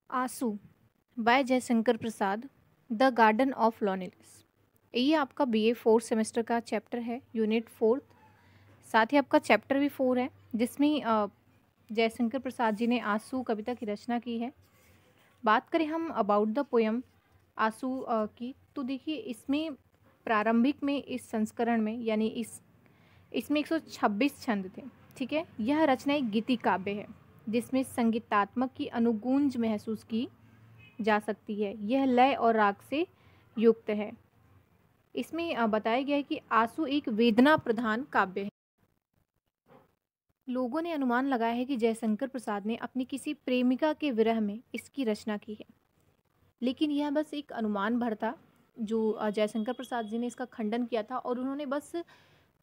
आंसू by Jaishankar Prasad, the garden of loneliness. ये आपका बीए फोर्थ सेमेस्टर का चैप्टर है, यूनिट फोर्थ। साथ ही आपका चैप्टर भी 4 है, जिसमें जयशंकर प्रसाद जी ने आंसू कविता की रचना की है। बात करें हम अबाउट द पोयम आंसू की, तो देखिए इसमें प्रारंभिक में इस संस्करण में यानी इसमें 126 छंद थे। ठीक है, यह रचना एक गीति काव्य है जिसमें संगीतात्मक की अनुगूंज महसूस की जा सकती है। यह लय और राग से युक्त है। इसमें बताया गया है कि आंसू एक वेदना प्रधान काव्य है। लोगों ने अनुमान लगाया है कि जयशंकर प्रसाद ने अपनी किसी प्रेमिका के विरह में इसकी रचना की है, लेकिन यह बस एक अनुमान भर था जो जयशंकर प्रसाद जी ने इसका खंडन किया था, और उन्होंने बस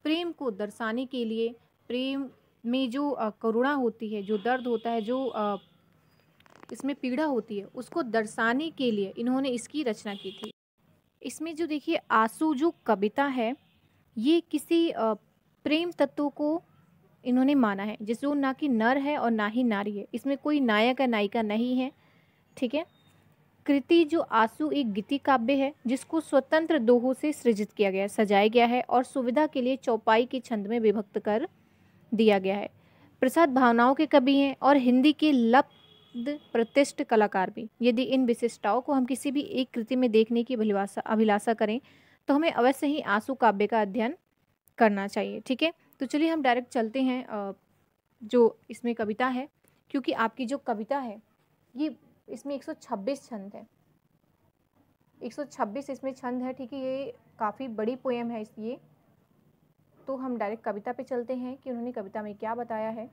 प्रेम को दर्शाने के लिए, प्रेम में जो करुणा होती है, जो दर्द होता है, जो इसमें पीड़ा होती है, उसको दर्शाने के लिए इन्होंने इसकी रचना की थी। इसमें जो देखिए आंसू जो कविता है, ये किसी प्रेम तत्व को इन्होंने माना है, जिसमें ना कि नर है और ना ही नारी है। इसमें कोई नायक या नायिका नहीं है। ठीक है, कृति जो आंसू एक गीति काव्य है जिसको स्वतंत्र दोहों से सृजित किया गया है, सजाया गया है और सुविधा के लिए चौपाई के छंद में विभक्त कर दिया गया है। प्रसाद भावनाओं के कवि हैं और हिंदी के लब्ध प्रतिष्ठ कलाकार भी। यदि इन विशिष्टताओं को हम किसी भी एक कृति में देखने की अभिलाषा करें तो हमें अवश्य ही आंसू काव्य का अध्ययन करना चाहिए। ठीक है, तो चलिए हम डायरेक्ट चलते हैं जो इसमें कविता है, क्योंकि आपकी जो कविता है ये इसमें 126 छंद है। 126 इसमें छंद है। ठीक है, ये काफ़ी बड़ी पोएम है ये। तो हम डायरेक्ट कविता पे चलते हैं कि उन्होंने कविता में क्या बताया है।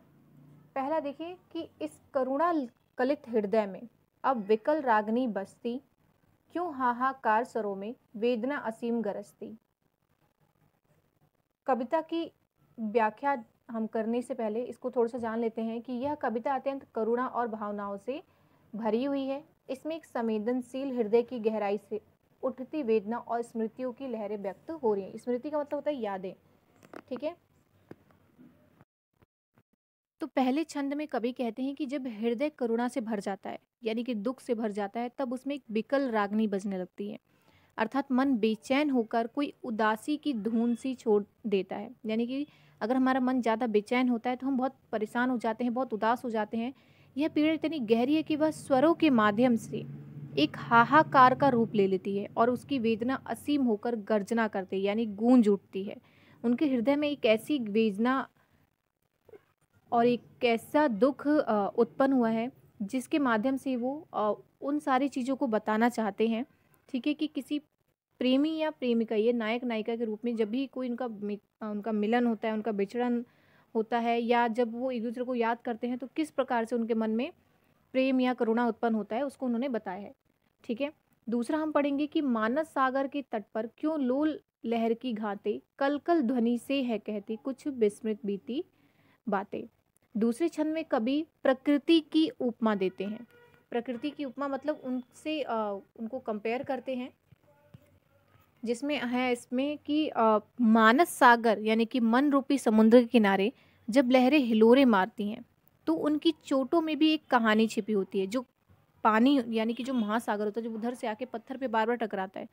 पहला देखिए कि इस करुणा कलित हृदय में अब विकल रागनी बसती, क्यों हाहाकार सरों में वेदना असीम गरजती। कविता की व्याख्या हम करने से पहले इसको थोड़ा सा जान लेते हैं कि यह कविता अत्यंत करुणा और भावनाओं से भरी हुई है। इसमें एक संवेदनशील हृदय की गहराई से उठती वेदना और स्मृतियों की लहरें व्यक्त हो रही हैं। स्मृति का मतलब होता है यादें। ठीक है, तो पहले छंद में कवि कहते हैं कि जब हृदय करुणा से भर जाता है, यानी कि दुख से भर जाता है, तब उसमें एक विकल रागनी बजने लगती है। अर्थात मन बेचैन होकर कोई उदासी की धुन सी छोड़ देता है। यानी कि अगर हमारा मन ज़्यादा बेचैन होता है तो हम बहुत परेशान हो जाते हैं, बहुत उदास हो जाते हैं। यह पीड़ा इतनी गहरी है कि वह स्वरों के माध्यम से एक हाहाकार का रूप ले लेती है और उसकी वेदना असीम होकर गर्जना करती है, यानी गूंज उठती है। उनके हृदय में एक ऐसी वेदना और एक ऐसा दुख उत्पन्न हुआ है जिसके माध्यम से वो उन सारी चीज़ों को बताना चाहते हैं। ठीक है, कि किसी प्रेमी या प्रेमिका, ये नायक नायिका के रूप में जब भी कोई उनका मिलन होता है, उनका विछड़न होता है, या जब वो एक दूसरे को याद करते हैं तो किस प्रकार से उनके मन में प्रेम या करुणा उत्पन्न होता है, उसको उन्होंने बताया है। ठीक है, दूसरा हम पढ़ेंगे कि मानस सागर के तट पर क्यों लोल लहर की घाते, कल कल ध्वनि से है कहती कुछ विस्मृत बीती बातें। दूसरे छंद में कवि प्रकृति की उपमा देते हैं। प्रकृति की उपमा मतलब उनसे उनको कंपेयर करते हैं, जिसमें है इसमें कि मानस सागर यानी कि मन रूपी समुद्र के किनारे जब लहरें हिलोरे मारती हैं तो उनकी चोटों में भी एक कहानी छिपी होती है। जो पानी यानी कि जो महासागर होता है, जब उधर से आके पत्थर पे बार बार टकराता है,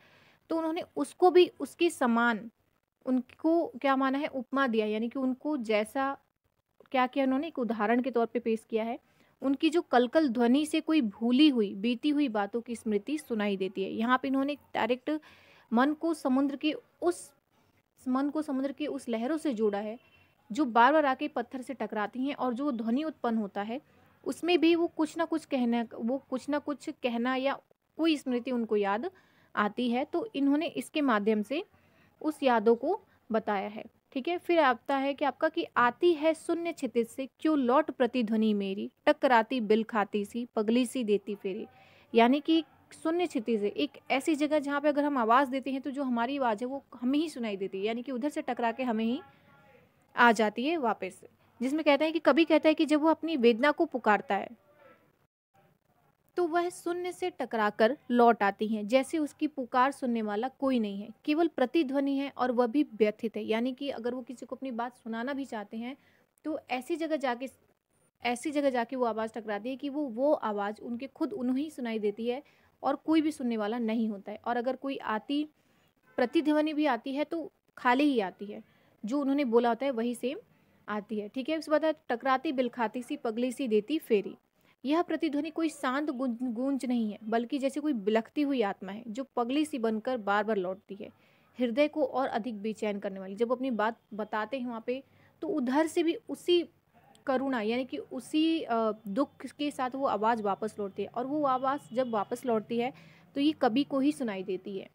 तो उन्होंने उसको भी उसके समान उनको क्या माना है, उपमा दिया। यानी कि उनको जैसा क्या किया उन्होंने, एक उदाहरण के तौर पे पेश किया है। उनकी जो कलकल ध्वनि से कोई भूली हुई बीती हुई बातों की स्मृति सुनाई देती है। यहाँ पे इन्होंने डायरेक्ट मन को समुद्र के उस उस लहरों से जोड़ा है जो बार बार आके पत्थर से टकराती हैं, और जो ध्वनि उत्पन्न होता है उसमें भी वो कुछ ना कुछ कहना या कोई स्मृति उनको याद आती है। तो इन्होंने इसके माध्यम से उस यादों को बताया है। ठीक है, फिर आता है कि आपका कि आती है शून्य क्षितिज से क्यों लौट प्रतिध्वनि मेरी, टकराती बिल खाती सी पगली सी देती फेरी। यानी कि शून्य क्षितिज है एक ऐसी जगह जहाँ पे अगर हम आवाज़ देते हैं तो जो हमारी आवाज़ है वो हमें ही सुनाई देती है, यानी कि उधर से टकरा के हमें ही आ जाती है वापस। जिसमें कहता है कि कभी कहता है कि जब वो अपनी वेदना को पुकारता है तो वह शून्य से टकराकर लौट आती हैं, जैसे उसकी पुकार सुनने वाला कोई नहीं है, केवल प्रतिध्वनि है और वह भी व्यथित है। यानी कि अगर वो किसी को अपनी बात सुनाना भी चाहते हैं तो ऐसी जगह जाके ऐसी जगह जाके वो आवाज़ टकराती है कि वो आवाज़ उनके खुद उन्हें ही सुनाई देती है और कोई भी सुनने वाला नहीं होता है। और अगर कोई आती प्रतिध्वनि भी आती है तो खाली ही आती है, जो उन्होंने बोला होता है वही सेम आती है, ठीक है। उसके बाद है टकराती बिलखाती सी पगली सी देती फेरी। यह प्रतिध्वनि कोई शांत गूंज नहीं है, बल्कि जैसे कोई बिलखती हुई आत्मा है जो पगली सी बनकर बार बार लौटती है, हृदय को और अधिक बेचैन करने वाली। जब अपनी बात बताते हैं वहाँ पे, तो उधर से भी उसी करुणा यानी कि उसी दुख के साथ वो आवाज़ वापस लौटती है, और वो आवाज़ जब वापस लौटती है तो ये कवि को ही सुनाई देती है।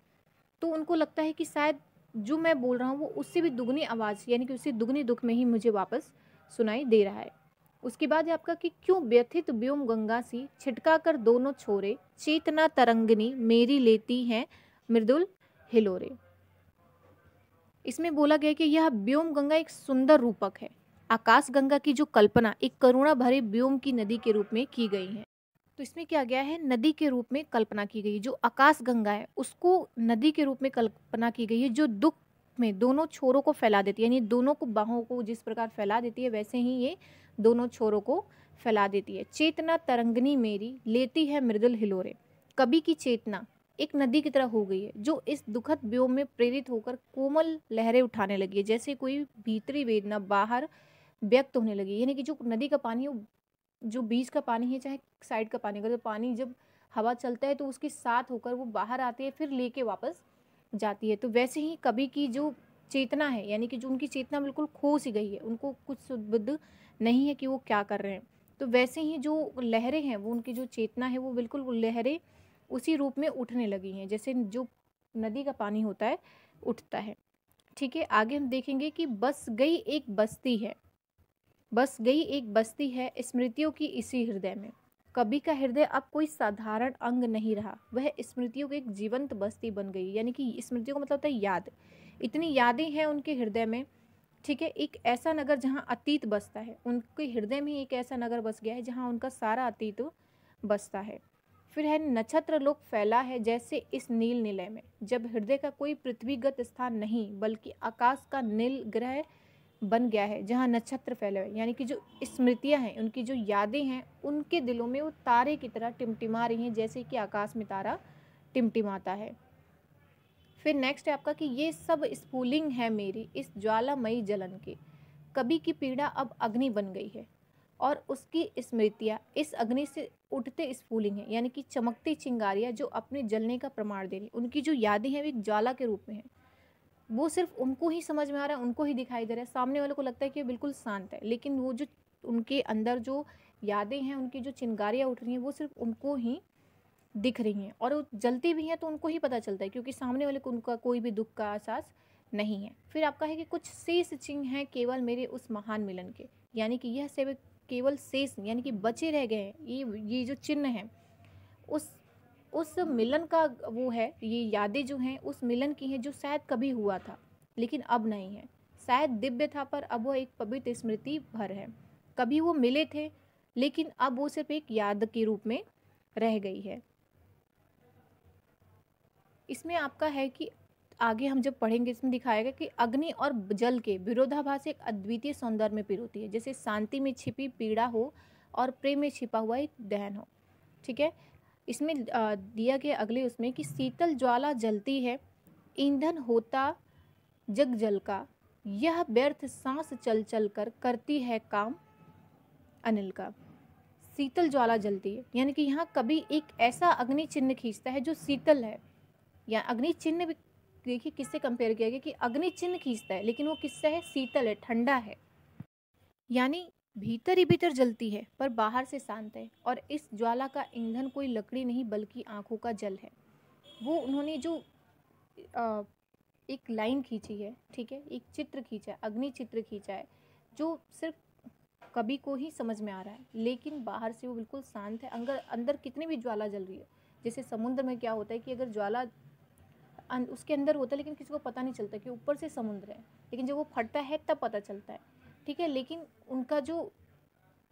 तो उनको लगता है कि शायद जो मैं बोल रहा हूँ वो उससे भी दुगनी आवाज़ यानी कि उससे दुगनी दुख में ही मुझे वापस सुनाई दे रहा है। उसके बाद है आपका कि क्यों व्यथित व्योम गंगा सी छिटका कर दोनों छोरे, चेतना तरंगिनी मेरी लेती हैं मृदुल हिलोरे। इसमें बोला गया कि यह व्योम गंगा एक सुंदर रूपक है। आकाश गंगा की जो कल्पना एक करुणा भरे व्योम की नदी के रूप में की गई है। तो इसमें क्या गया है, नदी के रूप में कल्पना की गई। जो आकाश गंगा है उसको नदी के रूप में कल्पना की गई है, जो दुख में दोनों छोरों को फैला देती है, यानी दोनों को बाहों को जिस प्रकार फैला देती है वैसे ही ये दोनों छोरों को फैला देती है। चेतना तरंगनी मेरी लेती है मृदुल हिलोरे। कवि की चेतना एक नदी की तरह हो गई है, जो इस दुखद व्योम में प्रेरित होकर कोमल लहरें उठाने लगी है, जैसे कोई भीतरी वेदना बाहर व्यक्त होने लगी। यानी कि जो नदी का पानी है, जो बीच का पानी है चाहे साइड का पानी, अगर तो पानी जब हवा चलता है तो उसके साथ होकर वो बाहर आती है, फिर लेके वापस जाती है। तो वैसे ही कवि की जो चेतना है, यानी कि जो उनकी चेतना बिल्कुल खो सी गई है, उनको कुछ सुबुद्ध नहीं है कि वो क्या कर रहे हैं। तो वैसे ही जो लहरें हैं, वो उनकी जो चेतना है वो बिल्कुल वो लहरें उसी रूप में उठने लगी हैं, जैसे जो नदी का पानी होता है उठता है। ठीक है, आगे हम देखेंगे कि बस गई एक बस्ती है, बस गई एक बस्ती है स्मृतियों की इसी हृदय में। कवि का हृदय अब कोई साधारण अंग नहीं रहा, वह स्मृतियों की एक जीवंत बस्ती बन गई। यानी कि स्मृतियों का मतलब होता है याद, इतनी यादें हैं उनके हृदय में। ठीक है, एक ऐसा नगर जहाँ अतीत बसता है, उनके हृदय में एक ऐसा नगर बस गया है जहाँ उनका सारा अतीत बसता है। फिर है नक्षत्र लोक फैला है जैसे इस नील निलय में। जब हृदय का कोई पृथ्वीगत स्थान नहीं बल्कि आकाश का नील ग्रह बन गया है जहाँ नक्षत्र फैले हुए, यानी कि जो स्मृतियां हैं, उनकी जो यादें हैं, उनके दिलों में वो तारे की तरह टिमटिमा रही हैं, जैसे कि आकाश में तारा टिमटिमाता है। फिर नेक्स्ट है आपका कि ये सब स्फुलिंग है मेरी इस ज्वालामयी जलन के। कवि की पीड़ा अब अग्नि बन गई है और उसकी स्मृतियाँ इस अग्नि से उठते स्फुलिंग है, यानी कि चमकती चिंगारियाँ जो अपने जलने का प्रमाण दे रही। उनकी जो यादें हैं वो एक ज्वाला के रूप में है, वो सिर्फ उनको ही समझ में आ रहा है, उनको ही दिखाई दे रहा है। सामने वाले को लगता है कि बिल्कुल शांत है, लेकिन वो जो उनके अंदर जो यादें हैं, उनकी जो चिंगारियाँ उठ रही हैं, वो सिर्फ उनको ही दिख रही हैं, और वो जलती भी हैं तो उनको ही पता चलता है, क्योंकि सामने वाले को उनका कोई भी दुख का एहसास नहीं है। फिर आपका है कि कुछ शेष चिन्ह हैं केवल मेरे उस महान मिलन के, यानी कि यह सब केवल शेष यानी कि बचे रह गए हैं, ये जो चिन्ह हैं उस मिलन का, वो है ये यादें जो हैं उस मिलन की हैं जो शायद कभी हुआ था लेकिन अब नहीं है। शायद दिव्य था पर अब वो एक पवित्र स्मृति भर है। कभी वो मिले थे लेकिन अब वो सिर्फ एक याद के रूप में रह गई है। इसमें आपका है कि आगे हम जब पढ़ेंगे इसमें दिखाएगा कि अग्नि और जल के विरोधाभास एक अद्वितीय सौंदर्य में पिरोती है, जैसे शांति में छिपी पीड़ा हो और प्रेम में छिपा हुआ एक दहन हो। ठीक है, इसमें दिया गया अगले उसमें कि शीतल ज्वाला जलती है, ईंधन होता जग जल का, यह व्यर्थ सांस चल चल कर करती है काम अनिल का। शीतल ज्वाला जलती है, यानी कि यहाँ कभी एक ऐसा अग्नि चिन्ह खींचता है जो शीतल है, या अग्नि चिन्ह भी देखिए किससे कंपेयर किया गया कि अग्नि चिन्ह खींचता है लेकिन वो किससे है, शीतल है, ठंडा है, यानी भीतर ही भीतर जलती है पर बाहर से शांत है। और इस ज्वाला का ईंधन कोई लकड़ी नहीं बल्कि आंखों का जल है। वो उन्होंने जो अ, एक लाइन खींची है, ठीक है, एक चित्र खींचा है, अग्नि चित्र खींचा है, जो सिर्फ कवि को ही समझ में आ रहा है, लेकिन बाहर से वो बिल्कुल शांत है। अंदर अंदर कितनी भी ज्वाला जल रही है, जैसे समुद्र में क्या होता है कि अगर ज्वाला उसके अंदर होता है लेकिन किसी को पता नहीं चलता कि ऊपर से समुद्र है, लेकिन जब वो फटता है तब पता चलता है। ठीक है, लेकिन उनका जो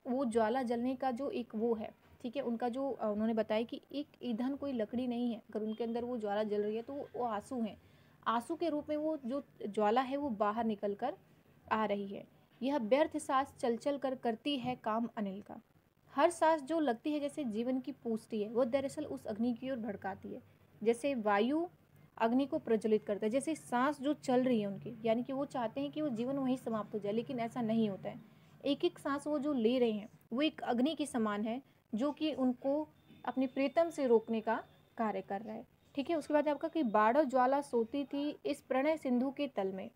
वो ज्वाला जलने का जो एक वो है, ठीक है, उनका जो उन्होंने बताया कि एक ईंधन कोई लकड़ी नहीं है, अगर उनके अंदर वो ज्वाला जल रही है तो वो आंसू हैं, आंसू के रूप में वो जो ज्वाला है वो बाहर निकल कर आ रही है। यह व्यर्थ सांस चल चल कर करती है काम अनिल का। हर सांस जो लगती है जैसे जीवन की पूछती है, वो दरअसल उस अग्नि की ओर भड़काती है। जैसे वायु अग्नि को प्रज्वलित करता है, जैसे सांस जो चल रही है उनकी, यानी कि वो चाहते हैं कि वो जीवन वहीं समाप्त हो जाए, लेकिन ऐसा नहीं होता है। एक एक सांस वो जो ले रहे हैं वो एक अग्नि के समान है, जो कि उनको अपने प्रीतम से रोकने का कार्य कर रहा है। ठीक है, उसके बाद आपका कि बाढ़ ज्वाला सोती थी इस प्रणय सिंधु के तल में।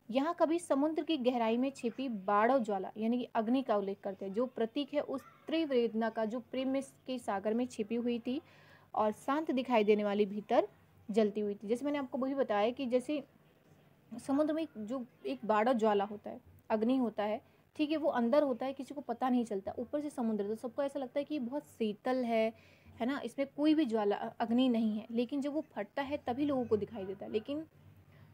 यहाँ कभी समुद्र की गहराई में छिपी बाढ़ ज्वाला यानी कि अग्नि का उल्लेख करते हैं, जो प्रतीक है उस तीव्र वेदना का जो प्रेम में के सागर में छिपी हुई थी और शांत दिखाई देने वाली भीतर जलती हुई थी। जैसे मैंने आपको वही बताया कि जैसे समुद्र में जो एक बाढ़ ज्वाला होता है, अग्नि होता है, ठीक है, वो अंदर होता है, किसी को पता नहीं चलता, ऊपर से समुद्र, तो सबको ऐसा लगता है कि बहुत शीतल है ना, इसमें कोई भी ज्वाला अग्नि नहीं है, लेकिन जब वो फटता है तभी लोगों को दिखाई देता है। लेकिन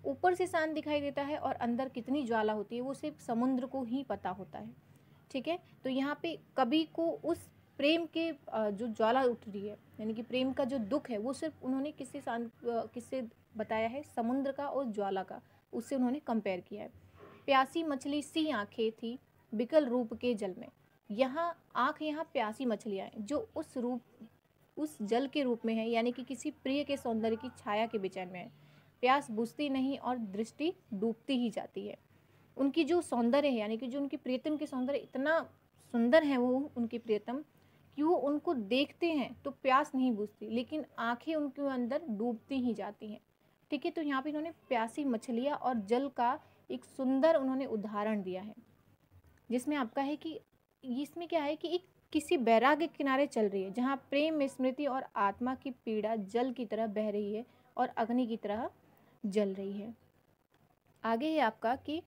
ऊपर से शांत दिखाई देता है और अंदर कितनी ज्वाला होती है वो सिर्फ समुद्र को ही पता होता है। ठीक है, तो यहाँ पे कवि को उस प्रेम के जो ज्वाला उठ रही है, यानी कि प्रेम का जो दुख है, वो सिर्फ उन्होंने किससे बताया है, समुद्र का और ज्वाला का, उससे उन्होंने कंपेयर किया है। प्यासी मछली सी आंखें थी बिकल रूप के जल में। यहाँ आंख यहाँ प्यासी मछलियाँ हैं जो उस जल के रूप में है, यानी कि किसी प्रिय के सौंदर्य की छाया के बेचैन में है। प्यास बुझती नहीं और दृष्टि डूबती ही जाती है। उनकी जो सौंदर्य है, यानी कि जो उनकी प्रियतम के सौंदर्य इतना सुंदर है वो उनकी प्रियतम, कि वो उनको देखते हैं तो प्यास नहीं बुझती, लेकिन आंखें उनके अंदर डूबती ही जाती हैं। ठीक है, तो यहाँ पे इन्होंने प्यासी मछलियाँ और जल का एक सुंदर उन्होंने उदाहरण दिया है, जिसमें आपका है कि इसमें क्या है कि एक किसी बैराग के किनारे चल रही है, जहाँ प्रेम स्मृति और आत्मा की पीड़ा जल की तरह बह रही है और अग्नि की तरह जल रही है। आगे है आपका कि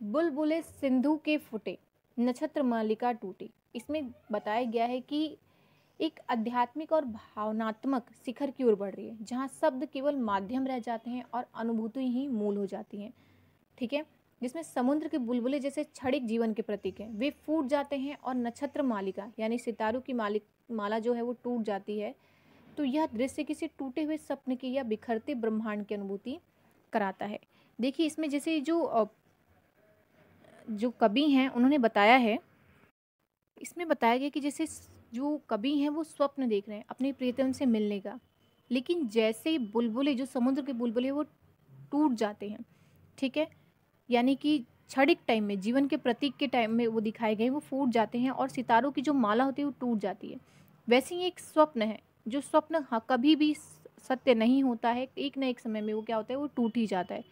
बुलबुले सिंधु के फुटे नक्षत्र मालिका टूटी। इसमें बताया गया है कि एक आध्यात्मिक और भावनात्मक शिखर की ओर बढ़ रही है, जहाँ शब्द केवल माध्यम रह जाते हैं और अनुभूति ही मूल हो जाती हैं। ठीक है, जिसमें समुद्र के बुलबुले जैसे क्षणिक जीवन के प्रतीक हैं, वे फूट जाते हैं और नक्षत्र मालिका यानी सितारों की माला जो है वो टूट जाती है। तो यह दृश्य किसी टूटे हुए सपने की या बिखरते ब्रह्मांड की अनुभूति कराता है। देखिए, इसमें जैसे जो कवि हैं उन्होंने बताया है, इसमें बताया गया कि जैसे जो कवि हैं वो स्वप्न देख रहे हैं अपने प्रियतम से मिलने का, लेकिन जैसे ही बुलबुले जो समुद्र के बुलबुले वो टूट जाते हैं, ठीक है, यानी कि क्षणिक टाइम में जीवन के प्रतीक के टाइम में वो दिखाए गए, वो फूट जाते हैं और सितारों की जो माला होती है वो टूट जाती है। वैसे ही एक स्वप्न है, जो स्वप्न हाँ कभी भी सत्य नहीं होता है, एक ना एक समय में वो क्या होता है, वो टूट ही जाता है।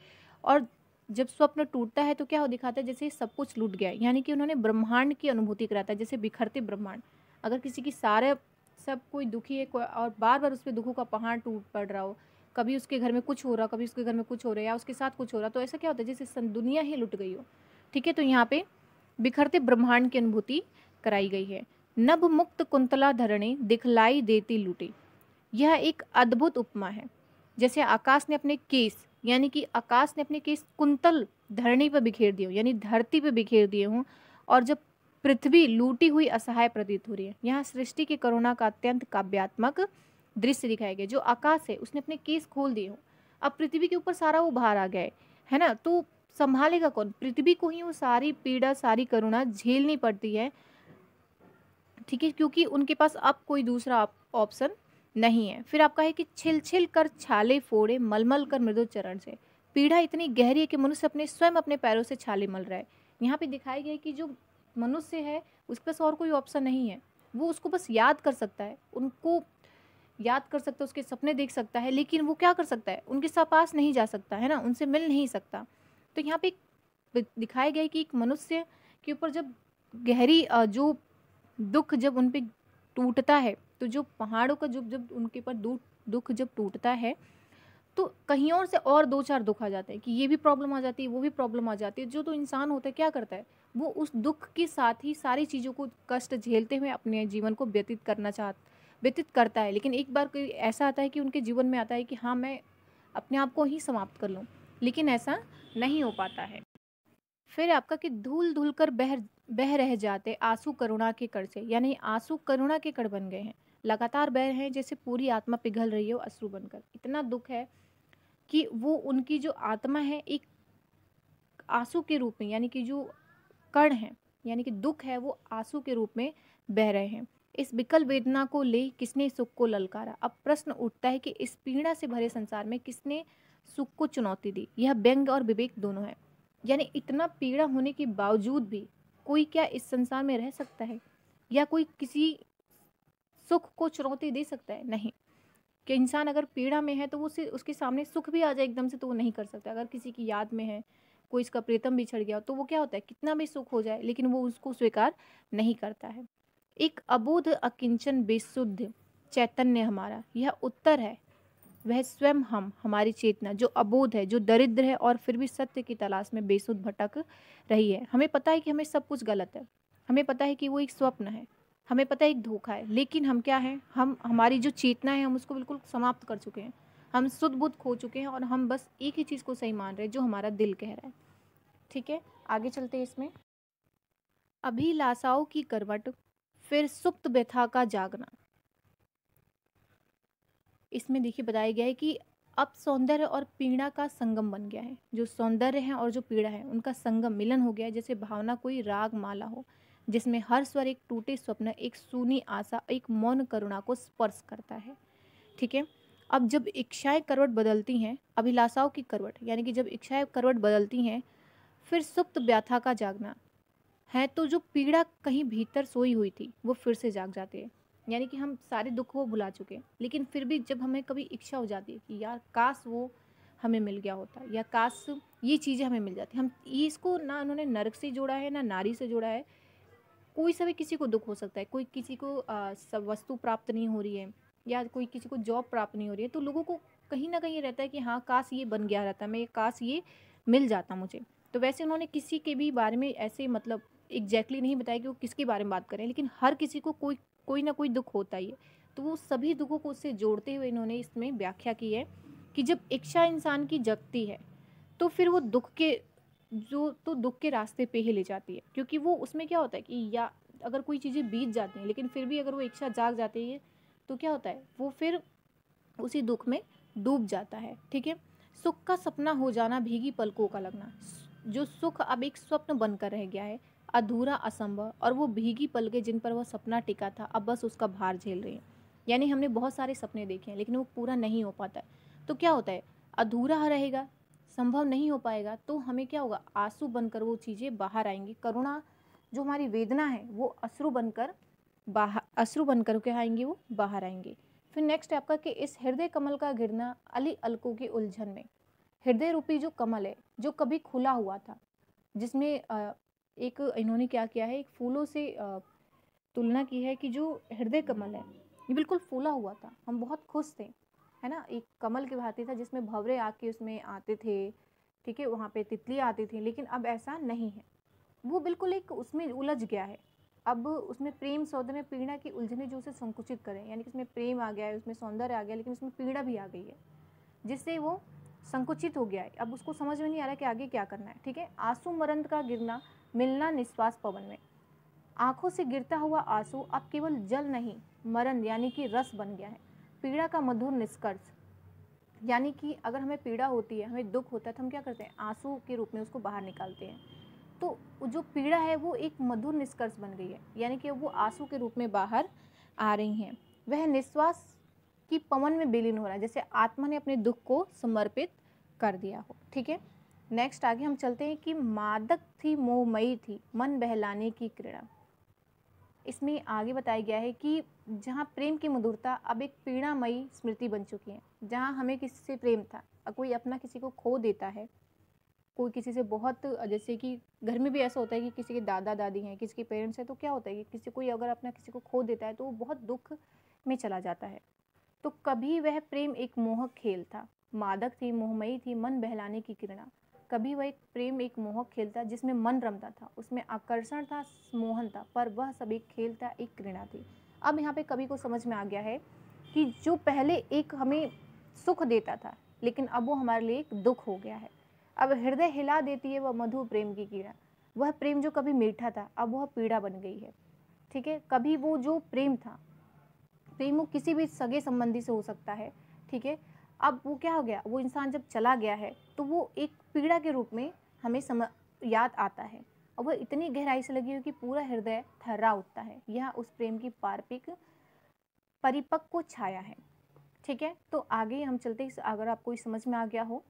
और जब स्वप्न टूटता है तो क्या हो दिखाता है, जैसे सब कुछ लूट गया है, यानी कि उन्होंने ब्रह्मांड की अनुभूति कराता है, जैसे बिखरते ब्रह्मांड। अगर किसी की सारे सब कोई दुखी है और बार बार उस पर दुखों का पहाड़ टूट पड़ रहा हो, कभी उसके घर में कुछ हो रहा, कभी उसके घर में कुछ हो रहा है, या उसके साथ कुछ हो रहा, तो ऐसा क्या होता है जैसे दुनिया ही लुट गई हो। ठीक है, तो यहाँ पे बिखरते ब्रह्मांड की अनुभूति कराई गई है। नभ मुक्त कुंतला धरणी दिखलाई देती लूटी। यह एक अद्भुत उपमा है, जैसे आकाश ने अपने केस, यानी कि आकाश ने अपने केस कुंतल धरणी पर बिखेर दिए, यानी धरती पर बिखेर दिए हों, और जब पृथ्वी लूटी हुई असहाय प्रतीत हो रही है। यहाँ सृष्टि की करुणा का अत्यंत काव्यात्मक दृश्य दिखाया गया। जो आकाश है उसने अपने केस खोल दिए हों, अब पृथ्वी के ऊपर सारा वो भार आ गया है ना, तो संभालेगा कौन, पृथ्वी को ही वो सारी पीड़ा सारी करुणा झेलनी पड़ती है। ठीक है, क्योंकि उनके पास अब कोई दूसरा ऑप्शन नहीं है। फिर आपका है कि छिल छिल कर छाले फोड़े मलमल कर मृदु चरण से। पीड़ा इतनी गहरी है कि मनुष्य स्वयं अपने पैरों से छाले मल रहा है। यहाँ पे दिखाया गया है कि जो मनुष्य है उसके पास और कोई ऑप्शन नहीं है, वो उसको बस याद कर सकता है, उनको याद कर सकता है, उसके सपने देख सकता है, लेकिन वो क्या कर सकता है, उनके पास नहीं जा सकता है ना, उनसे मिल नहीं सकता। तो यहाँ पे दिखाया गया है कि एक मनुष्य के ऊपर जब गहरी जो दुख जब उन पे टूटता है, तो जो पहाड़ों का जब उनके ऊपर दुख जब टूटता है, तो कहीं और से और दो चार दुख आ जाते हैं कि ये भी प्रॉब्लम आ जाती है, वो भी प्रॉब्लम आ जाती है। जो तो इंसान होता है क्या करता है, वो उस दुख के साथ ही सारी चीज़ों को कष्ट झेलते हुए अपने जीवन को व्यतीत करता है। लेकिन एक बार कोई ऐसा आता है कि उनके जीवन में आता है कि हाँ मैं अपने आप को ही समाप्त कर लूँ, लेकिन ऐसा नहीं हो पाता है। फिर आपका कि धूल धूल कर बह रह जाते आंसू करुणा के कण से, यानी आंसू करुणा के कण बन गए हैं, लगातार बह रहे हैं, जैसे पूरी आत्मा पिघल रही हो अश्रु बनकर। इतना दुख है कि वो उनकी जो आत्मा है एक आंसू के रूप में, यानी कि जो कण है, यानी कि दुख है, वो आंसू के रूप में बह रहे हैं। इस विकल वेदना को ले किसने सुख को ललकारा। अब प्रश्न उठता है कि इस पीड़ा से भरे संसार में किसने सुख को चुनौती दी। यह व्यंग और विवेक दोनों है। यानी इतना पीड़ा होने के बावजूद भी कोई क्या इस संसार में रह सकता है, या कोई किसी सुख को चुनौती दे सकता है? नहीं। कि इंसान अगर पीड़ा में है तो वो उसके सामने सुख भी आ जाए एकदम से तो वो नहीं कर सकता। अगर किसी की याद में है, कोई इसका प्रीतम बिछड़ गया, तो वो क्या होता है, कितना भी सुख हो जाए लेकिन वो उसको स्वीकार नहीं करता है। एक अबोध अकिंचन बेसुध चैतन्य हमारा, यह उत्तर है। वह स्वयं हम, हमारी चेतना जो अबोध है, जो दरिद्र है और फिर भी सत्य की तलाश में बेसुध भटक रही है। हमें पता है कि हमें सब कुछ गलत है, हमें पता है कि वो एक स्वप्न है, हमें पता है एक धोखा है, लेकिन हम क्या हैं, हम हमारी जो चेतना है हम उसको बिल्कुल समाप्त कर चुके हैं। हम सुध बुध खो चुके हैं और हम बस एक ही चीज़ को सही मान रहे हैं जो हमारा दिल कह रहा है। ठीक है, आगे चलते हैं इसमें। अभिलाषाओं की करवट, फिर सुप्त व्यथा का जागना। इसमें देखिए बताया गया है कि अब सौंदर्य और पीड़ा का संगम बन गया है। जो सौंदर्य है और जो पीड़ा है उनका संगम, मिलन हो गया है। जैसे भावना कोई राग माला हो जिसमें हर स्वर एक टूटे स्वप्न, एक सूनी आशा, एक मौन करुणा को स्पर्श करता है। ठीक है, अब जब इच्छाएं करवट बदलती हैं, अभिलाषाओं की करवट, यानी कि जब इच्छाएं करवट बदलती हैं, फिर सुप्त व्याथा का जागना है, तो जो पीड़ा कहीं भीतर सोई हुई थी वो फिर से जाग जाती है। यानी कि हम सारे दुख को भुला चुके हैं, लेकिन फिर भी जब हमें कभी इच्छा हो जाती है कि यार काश वो हमें मिल गया होता, या काश ये चीज़ें हमें मिल जाती, हम ये इसको ना उन्होंने नरक से जोड़ा है ना नारी से जोड़ा है। कोई सा भी किसी को दुख हो सकता है, कोई किसी को सब वस्तु प्राप्त नहीं हो रही है, या कोई किसी को जॉब प्राप्त नहीं हो रही है, तो लोगों को कहीं ना कहीं रहता है कि हाँ काश ये बन गया रहता, मैं काश ये मिल जाता मुझे। तो वैसे उन्होंने किसी के भी बारे में ऐसे मतलब एग्जैक्टली नहीं बताया कि वो किसके बारे में बात करें, लेकिन हर किसी को कोई कोई ना कोई दुख होता ही है। तो वो सभी दुखों को उससे जोड़ते हुए इन्होंने इसमें व्याख्या की है कि जब इच्छा इंसान की जगती है तो फिर वो दुख के जो तो दुख के रास्ते पे ही ले जाती है। क्योंकि वो उसमें क्या होता है कि या अगर कोई चीज़ें बीत जाती हैं लेकिन फिर भी अगर वो इच्छा जाग जाती है तो क्या होता है, वो फिर उसी दुख में डूब जाता है। ठीक है, सुख का सपना हो जाना, भीगी पलकों का लगना। जो सुख अब एक स्वप्न बनकर रह गया है, अधूरा, असंभव, और वो भीगी पलकें जिन पर वह सपना टिका था अब बस उसका भार झेल रही हैं। यानी हमने बहुत सारे सपने देखे हैं लेकिन वो पूरा नहीं हो पाता है, तो क्या होता है, अधूरा रहेगा, संभव नहीं हो पाएगा, तो हमें क्या होगा, आंसू बनकर वो चीज़ें बाहर आएंगी। करुणा जो हमारी वेदना है वो अश्रु बनकर क्या आएंगी, वो बाहर आएंगे। फिर नेक्स्ट है आपका कि इस हृदय कमल का गिरना अली अलकों की उलझन में। हृदय रूपी जो कमल है जो कभी खुला हुआ था, जिसमें एक इन्होंने क्या किया है, एक फूलों से तुलना की है कि जो हृदय कमल है ये बिल्कुल फूला हुआ था, हम बहुत खुश थे, है ना, एक कमल की भांति था जिसमें भंवरे आके उसमें आते थे। ठीक है, वहाँ पे तितली आती थी, लेकिन अब ऐसा नहीं है, वो बिल्कुल एक उसमें उलझ गया है। अब उसमें प्रेम सौंदर्य पीड़ा की उलझने जो उसे संकुचित करें, यानी कि उसमें प्रेम आ गया है, उसमें सौंदर्य आ गया, लेकिन उसमें पीड़ा भी आ गई है, जिससे वो संकुचित हो गया है। अब उसको समझ में नहीं आ रहा कि आगे क्या करना है। ठीक है, आंसू मरंद का गिरना, मिलना निश्वास पवन में। आंखों से गिरता हुआ आंसू अब केवल जल नहीं, मरंद यानी कि रस बन गया है, पीड़ा का मधुर निष्कर्ष। यानी कि अगर हमें पीड़ा होती है, हमें दुख होता है, तो हम क्या करते हैं, आंसू के रूप में उसको बाहर निकालते हैं। तो जो पीड़ा है वो एक मधुर निष्कर्ष बन गई है, यानी कि वो आंसू के रूप में बाहर आ रही हैं। वह निश्वास की पवन में विलीन हो रहा है, जैसे आत्मा ने अपने दुख को समर्पित कर दिया हो। ठीक है, नेक्स्ट आगे हम चलते हैं कि मादक थी मोहमयी थी मन बहलाने की क्रीड़ा। इसमें आगे बताया गया है कि जहाँ प्रेम की मधुरता अब एक पीड़ामयी स्मृति बन चुकी है। जहाँ हमें किसी से प्रेम था, कोई अपना किसी को खो देता है, कोई किसी से बहुत, जैसे कि घर में भी ऐसा होता है कि किसी के दादा दादी हैं, किसी के पेरेंट्स हैं, तो क्या होता है कि किसी कोई अगर अपना किसी को खो देता है तो वो बहुत दुख में चला जाता है। तो कभी वह प्रेम एक मोहक खेल था, मादक थी मोहमयी थी मन बहलाने की किरणा। कभी वह एक प्रेम एक मोहक खेल था जिसमें मन रमता था, उसमें आकर्षण था, मोहन था, पर वह सब एक खेल था, एक क्रीड़ा थी। अब यहाँ पे कवि को समझ में आ गया है कि जो पहले एक हमें सुख देता था लेकिन अब वो हमारे लिए एक दुख हो गया है। अब हृदय हिला देती है वह मधु प्रेम की कीड़ा। वह प्रेम जो कभी मीठा था अब वह पीड़ा बन गई है। ठीक है, कभी वो जो प्रेम था, प्रेम वो किसी भी सगे संबंधी से हो सकता है। ठीक है, अब वो क्या हो गया, वो इंसान जब चला गया है तो वो एक पीड़ा के रूप में हमें याद आता है और वह इतनी गहराई से लगी हो कि पूरा हृदय थर्रा उठता है। यह उस प्रेम की पारपिक परिपक्व छाया है। ठीक है, तो आगे हम चलते हैं। अगर आपको इस समझ में आ गया हो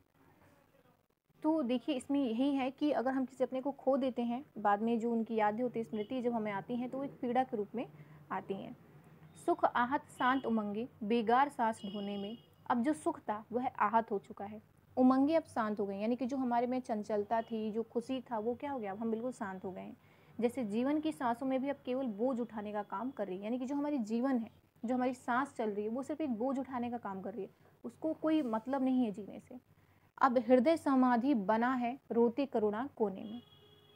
तो देखिए, इसमें यही है कि अगर हम किसी अपने को खो देते हैं, बाद में जो उनकी यादें होती हैं, स्मृति जब हमें आती हैं तो वो एक पीड़ा के रूप में आती हैं। सुख आहत शांत उमंगे, बेगार सांस ढोने में। अब जो सुख था वह आहत हो चुका है, उमंगे अब शांत हो गई, यानी कि जो हमारे में चंचलता थी, जो खुशी था, वो क्या हो गया, अब हम बिल्कुल शांत हो गए हैं। जैसे जीवन की सांसों में भी अब केवल बोझ उठाने का काम कर रही है, यानी कि जो हमारी जीवन है, जो हमारी सांस चल रही है, वो सिर्फ एक बोझ उठाने का काम कर रही है, उसको कोई मतलब नहीं है जीने से। अब हृदय समाधि बना है रोती करुणा कोने में।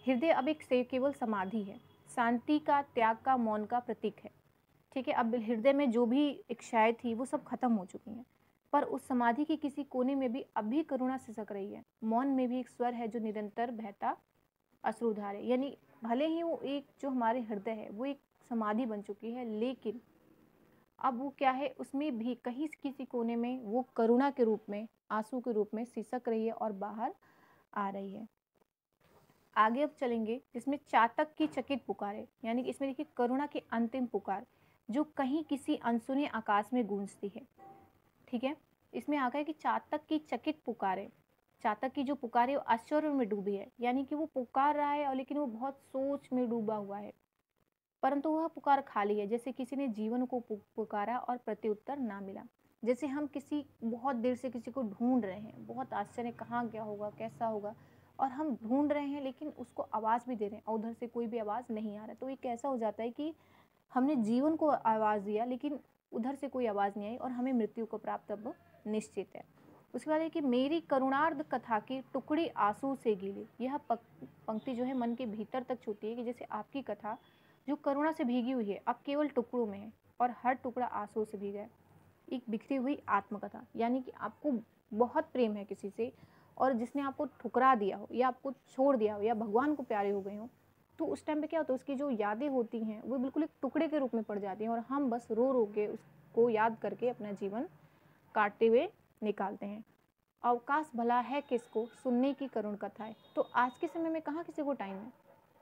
हृदय अब एक से केवल समाधि है, शांति का, त्याग का, मौन का प्रतीक है। ठीक है, अब हृदय में जो भी इच्छाएं थी वो सब खत्म हो चुकी हैं, पर उस समाधि के किसी कोने में भी अब भी करुणा सिसक रही है। मौन में भी एक स्वर है जो निरंतर बहता अश्रुधार है। यानी भले ही वो एक जो हमारे हृदय है वो एक समाधि बन चुकी है, लेकिन अब वो क्या है, उसमें भी कहीं किसी कोने में वो करुणा के रूप में, आंसू के रूप में सिसक रही है और बाहर आ रही है। आगे अब चलेंगे, जिसमें चातक की चकित पुकारे, यानी कि इसमें देखिए करुणा की अंतिम पुकार जो कहीं किसी अनसुने आकाश में गूंजती है। ठीक है, इसमें आ गया कि चातक की चकित पुकारे, चातक की जो पुकार है वो आश्चर्य में डूबी है, यानी कि वो पुकार रहा है और लेकिन वो बहुत सोच में डूबा हुआ है, परंतु वह पुकार खाली है, जैसे किसी ने जीवन को पुकारा और प्रत्युत्तर ना मिला। जैसे हम किसी बहुत देर से किसी को ढूंढ रहे हैं, बहुत आश्चर्य, कहाँ गया होगा, कैसा होगा, और हम ढूंढ रहे हैं लेकिन उसको आवाज़ भी दे रहे हैं और उधर से कोई भी आवाज़ नहीं आ रहा। तो ये कैसा हो जाता है कि हमने जीवन को आवाज़ दिया लेकिन उधर से कोई आवाज़ नहीं आई और हमें मृत्यु को प्राप्त अब निश्चित है। उसके बाद है कि मेरी करुणार्ध कथा की टुकड़ी आंसू से गीली। यह पंक्ति जो है मन के भीतर तक छूती है कि जैसे आपकी कथा जो करुणा से भीगी हुई है अब केवल टुकड़ों में है और हर टुकड़ा आंसू से भीगा है। एक बिखरी हुई आत्मकथा, यानी कि आपको बहुत प्रेम है किसी से और जिसने आपको ठुकरा दिया हो या आपको छोड़ दिया हो या भगवान को प्यारे हो गए हो, तो उस टाइम पे क्या होता है, उसकी जो यादें होती हैं वो बिल्कुल एक टुकड़े के रूप में पड़ जाती हैं और हम बस रो रो के उसको याद करके अपना जीवन काटते हुए निकालते हैं। अवकाश भला है किसको सुनने की करुण कथाएं। तो आज के समय में कहाँ किसी को टाइम है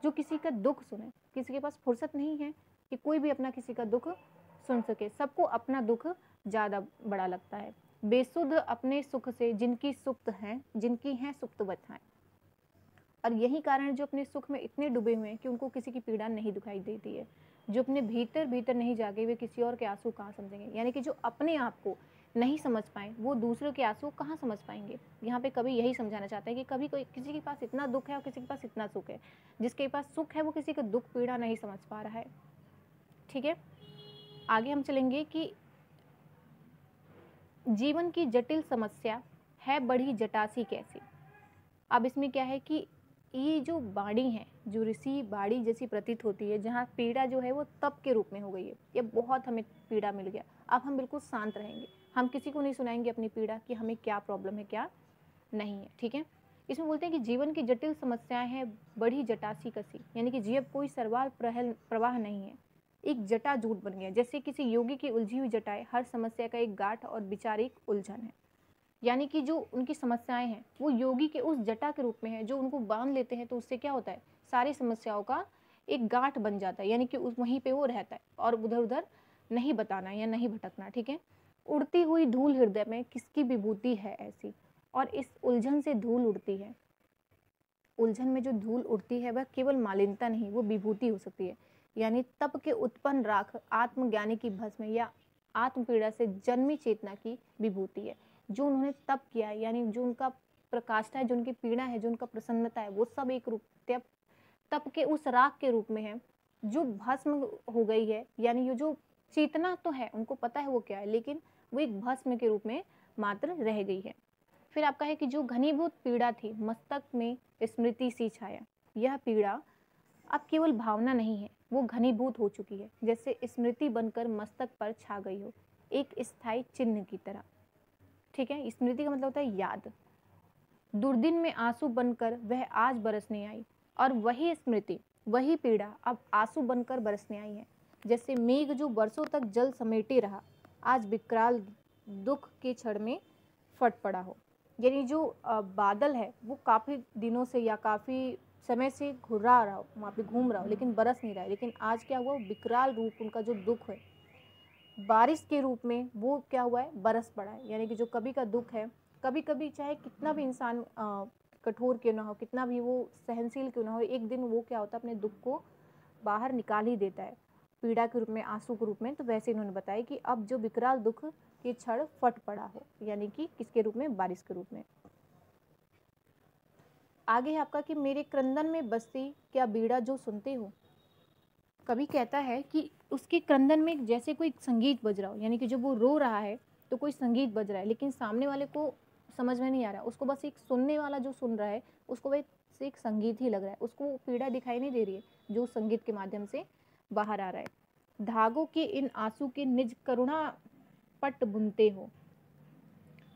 जो किसी का दुख सुने, किसी के पास फुर्सत नहीं है कि कोई भी अपना किसी का दुख सुन सके, सबको अपना दुख ज़्यादा बड़ा लगता है। बेसुध अपने सुख से जिनकी सुप्त हैं, जिनकी हैं सुप्त व्यथाएं, और यही कारण जो अपने सुख में इतने डूबे हुए हैं कि उनको किसी की पीड़ा नहीं दिखाई देती है। जो अपने भीतर भीतर नहीं जागे वे किसी और के आंसू कहाँ समझेंगे, यानी कि जो अपने आप को नहीं समझ पाए वो दूसरों के आंसू कहाँ समझ पाएंगे। यहाँ पे कभी यही समझाना चाहता है कि कभी कोई किसी के पास इतना दुख है और किसी के पास इतना सुख है, जिसके पास सुख है वो किसी का दुख पीड़ा नहीं समझ पा रहा है। ठीक है, आगे हम चलेंगे कि जीवन की जटिल समस्या है बड़ी जटासी कैसी। अब इसमें क्या है कि ये जो बाणी है, जो ऋषि बाड़ी जैसी प्रतीत होती है, जहाँ पीड़ा जो है वो तप के रूप में हो गई है, ये बहुत हमें पीड़ा मिल गया, अब हम बिल्कुल शांत रहेंगे, हम किसी को नहीं सुनाएंगे अपनी पीड़ा कि हमें क्या प्रॉब्लम है क्या नहीं है। ठीक है, इसमें बोलते हैं कि जीवन की जटिल समस्याएं हैं बड़ी जटासी कसी, यानी कि जीव कोई सरवाल प्रवाह नहीं है, एक जटा जूट बन गया। जैसे किसी योगी की उलझी हुई जटाएं हर समस्या का एक गांठ और विचारिक उलझन है, यानी कि जो उनकी समस्याएं हैं वो योगी के उस जटा के रूप में है जो उनको बांध लेते हैं, तो उससे क्या होता है, सारी समस्याओं का एक गांठ बन जाता है, यानी कि उस वहीं पे वो रहता है और उधर उधर नहीं बताना या नहीं भटकना। ठीक है, उड़ती हुई धूल हृदय में किसकी विभूति है ऐसी, और इस उलझन से धूल उड़ती है, उलझन में जो धूल उड़ती है वह केवल मालिनता नहीं, वो विभूति हो सकती है। यानी तप के उत्पन्न राख आत्मज्ञानी की भस्म या आत्म पीड़ा से जन्मी चेतना की विभूति है। जो उन्होंने तप किया है, यानी जो उनका प्रकाष्ठा है, जो उनकी पीड़ा है, जो उनका प्रसन्नता है, वो सब एक रूप तप के उस राख के रूप में है जो भस्म हो गई है। यानी ये जो चेतना तो है, उनको पता है वो क्या है, लेकिन वो एक भस्म के रूप में मात्र रह गई है। फिर आपका है कि जो घनीभूत पीड़ा थी मस्तक में स्मृति सी छाया, यह पीड़ा अब केवल भावना नहीं है, वो घनीभूत हो चुकी है, जैसे स्मृति बनकर मस्तक पर छा गई हो, एक स्थायी चिन्ह की तरह। ठीक है, स्मृति का मतलब होता है याद। दुर्दिन में आंसू बनकर वह आज बरसने आई, और वही स्मृति, वही पीड़ा अब आंसू बनकर बरसने आई है। जैसे मेघ जो वर्षों तक जल समेटे रहा आज विकराल दुख के क्षण में फट पड़ा हो। यानी जो बादल है वो काफ़ी दिनों से या काफ़ी समय से घुरा रहा हो, वहाँ पे घूम रहा हो, लेकिन बरस नहीं रहा है। लेकिन आज क्या हुआ, विकराल रूप उनका जो दुख है बारिश के रूप में वो क्या हुआ है, बरस पड़ा है। यानी कि जो कभी का दुख है, कभी कभी चाहे कितना भी इंसान कठोर क्यों ना हो, कितना भी वो सहनशील क्यों ना हो, एक दिन वो क्या होता है, अपने दुख को बाहर निकाल ही देता है, पीड़ा के रूप में, आंसू के रूप में। तो वैसे इन्होंने बताया कि अब जो विकराल दुख के क्षण फट पड़ा हो, यानी कि किसके रूप में, बारिश के रूप में। आगे है आपका कि मेरे क्रंदन में बसती क्या बीड़ा जो सुनते हो। कवि कहता है कि उसके क्रंदन में जैसे कोई संगीत बज रहा हो, यानी कि जब वो रो रहा है तो कोई संगीत बज रहा है, लेकिन सामने वाले को समझ में नहीं आ रहा, उसको बस एक सुनने वाला जो सुन रहा है उसको बस एक संगीत ही लग रहा है, उसको पीड़ा दिखाई नहीं दे रही है जो संगीत के माध्यम से बाहर आ रहा है। धागों के इन आंसू के निज करुणा पट बुनते हो।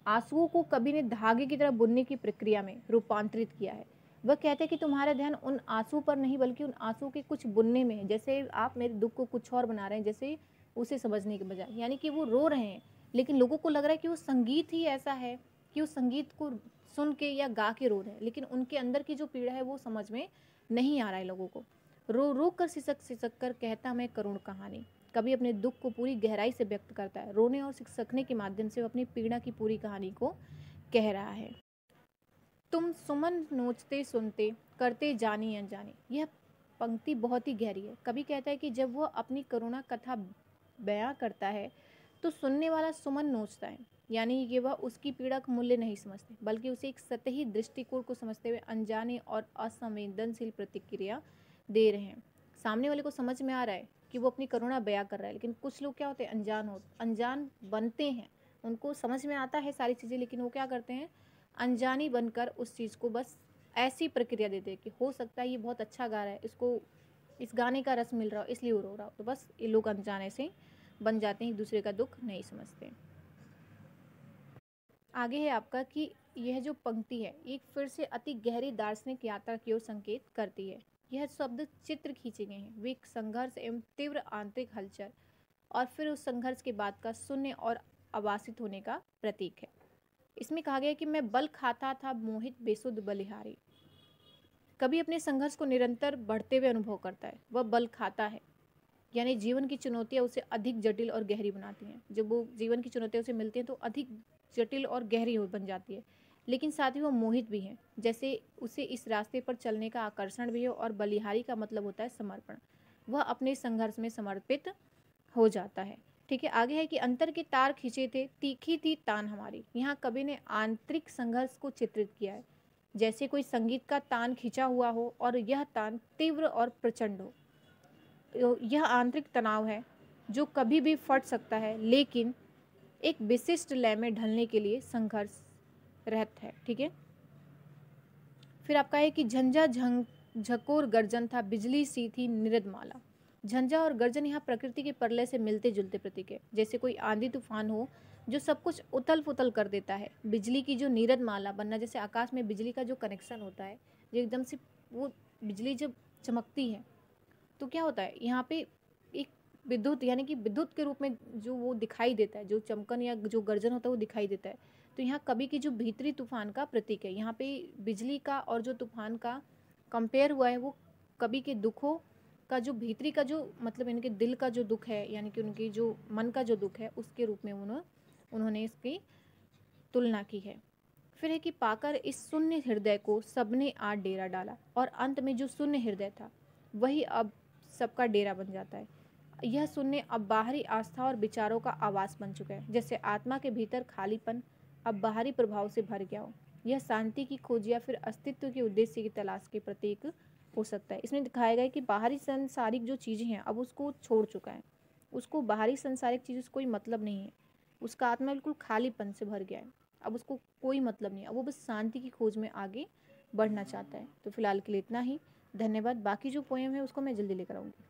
आंसुओं को कवि ने धागे की तरह बुनने की प्रक्रिया में रूपांतरित किया है। वह कहते हैं कि तुम्हारा ध्यान उन आंसू पर नहीं बल्कि उन आंसू के कुछ बुनने में है। जैसे आप मेरे दुख को कुछ और बना रहे हैं, जैसे उसे समझने के बजाय, यानी कि वो रो रहे हैं लेकिन लोगों को लग रहा है कि वो संगीत ही ऐसा है कि उस संगीत को सुन के या गा के रो रहे हैं, लेकिन उनके अंदर की जो पीड़ा है वो समझ में नहीं आ रहा है लोगों को। रो रो कर सिसक सिसक कर कहता मैं करुण कहानी। कभी अपने दुख को पूरी गहराई से व्यक्त करता है, रोने और सिसकने के माध्यम से वो अपनी पीड़ा की पूरी कहानी को कह रहा है। तुम सुमन नोचते सुनते करते जानी अनजानी। यह पंक्ति बहुत ही गहरी है। कवि कहता है कि जब वह अपनी करुणा कथा बयां करता है तो सुनने वाला सुमन नोचता है, यानी कि वह उसकी पीड़ा का मूल्य नहीं समझते बल्कि उसे एक सतही दृष्टिकोण को समझते हुए अनजाने और असंवेदनशील प्रतिक्रिया दे रहे हैं। सामने वाले को समझ में आ रहा है कि वो अपनी करुणा बयां कर रहा है, लेकिन कुछ लोग क्या होते हैं, अनजान बनते हैं। उनको समझ में आता है सारी चीज़ें, लेकिन वो क्या करते हैं, अनजानी बनकर उस चीज़ को बस ऐसी प्रक्रिया देते हैं कि हो सकता है ये बहुत अच्छा गा रहा है, इसको इस गाने का रस मिल रहा हो इसलिए वो रो रहा हो। तो बस ये लोग अनजाने से बन जाते हैं, एक दूसरे का दुख नहीं समझते। आगे है आपका कि यह जो पंक्ति है एक फिर से अति गहरी दार्शनिक यात्रा की ओर संकेत करती है। यह शब्द चित्र खींचे गए हैं, वे एक संघर्ष एवं तीव्र आंतरिक हलचल और फिर उस संघर्ष के बाद का शून्य और अवासित होने का प्रतीक है। इसमें कहा गया कि मैं बल खाता था मोहित बेसुध बलिहारी। कभी अपने संघर्ष को निरंतर बढ़ते हुए अनुभव करता है, वह बल खाता है, यानी जीवन की चुनौतियां उसे अधिक जटिल और गहरी बनाती हैं। जब वो जीवन की चुनौतियां उसे मिलती हैं तो अधिक जटिल और गहरी हो बन जाती है, लेकिन साथ ही वो मोहित भी है, जैसे उसे इस रास्ते पर चलने का आकर्षण भी हो। और बलिहारी का मतलब होता है समर्पण, वह अपने संघर्ष में समर्पित हो जाता है। ठीक है, आगे है कि अंतर के तार खींचे थे तीखी थी तान हमारी। यहाँ कवि ने आंतरिक संघर्ष को चित्रित किया है, जैसे कोई संगीत का तान खींचा हुआ हो और यह तान तीव्र और प्रचंड हो। यह आंतरिक तनाव है जो कभी भी फट सकता है, लेकिन एक विशिष्ट लय में ढलने के लिए संघर्ष रहता है। ठीक है, फिर आपका है कि झंझा झकोर गर्जन था बिजली सी थी निरदमाला। झंझा और गर्जन यहाँ प्रकृति के प्रलय से मिलते जुलते प्रतीक है, जैसे कोई आंधी तूफान हो जो सब कुछ उथल पुथल कर देता है। बिजली की जो नीरद माला बनना, जैसे आकाश में बिजली का जो कनेक्शन होता है, जो एकदम से वो बिजली जब चमकती है तो क्या होता है, यहाँ पे एक विद्युत, यानी कि विद्युत के रूप में जो वो दिखाई देता है, जो चमकन या जो गर्जन होता है वो दिखाई देता है। तो यहाँ कवि की जो भीतरी तूफान का प्रतीक है, यहाँ पे बिजली का और जो तूफान का कंपेयर हुआ है, वो कवि के दुखों का जो भीतरी का जो मतलब इनके दिल का जो दुख है, यानी कि उनके जो मन का जो दुख है, उसके रूप में उन्होंने इसकी तुलना की है। फिर है कि पाकर इस शून्य हृदय को सबने आज डेरा डाला, और अंत में जो शून्य हृदय था वही अब सबका डेरा बन जाता है। यह शून्य अब बाहरी आस्था और विचारों का आवास बन चुका है, जैसे आत्मा के भीतर खालीपन अब बाहरी प्रभाव से भर गया हो। यह शांति की खोज या फिर अस्तित्व के उद्देश्य की तलाश के प्रतीक हो सकता है। इसमें दिखाया गया है कि बाहरी संसारिक जो चीज़ें हैं अब उसको छोड़ चुका है, उसको बाहरी संसारिक चीज़ों से कोई मतलब नहीं है, उसका आत्मा बिल्कुल खालीपन से भर गया है, अब उसको कोई मतलब नहीं है, अब वो बस शांति की खोज में आगे बढ़ना चाहता है। तो फिलहाल के लिए इतना ही, धन्यवाद। बाकी जो पोएम है उसको मैं जल्दी लेकर आऊँगी।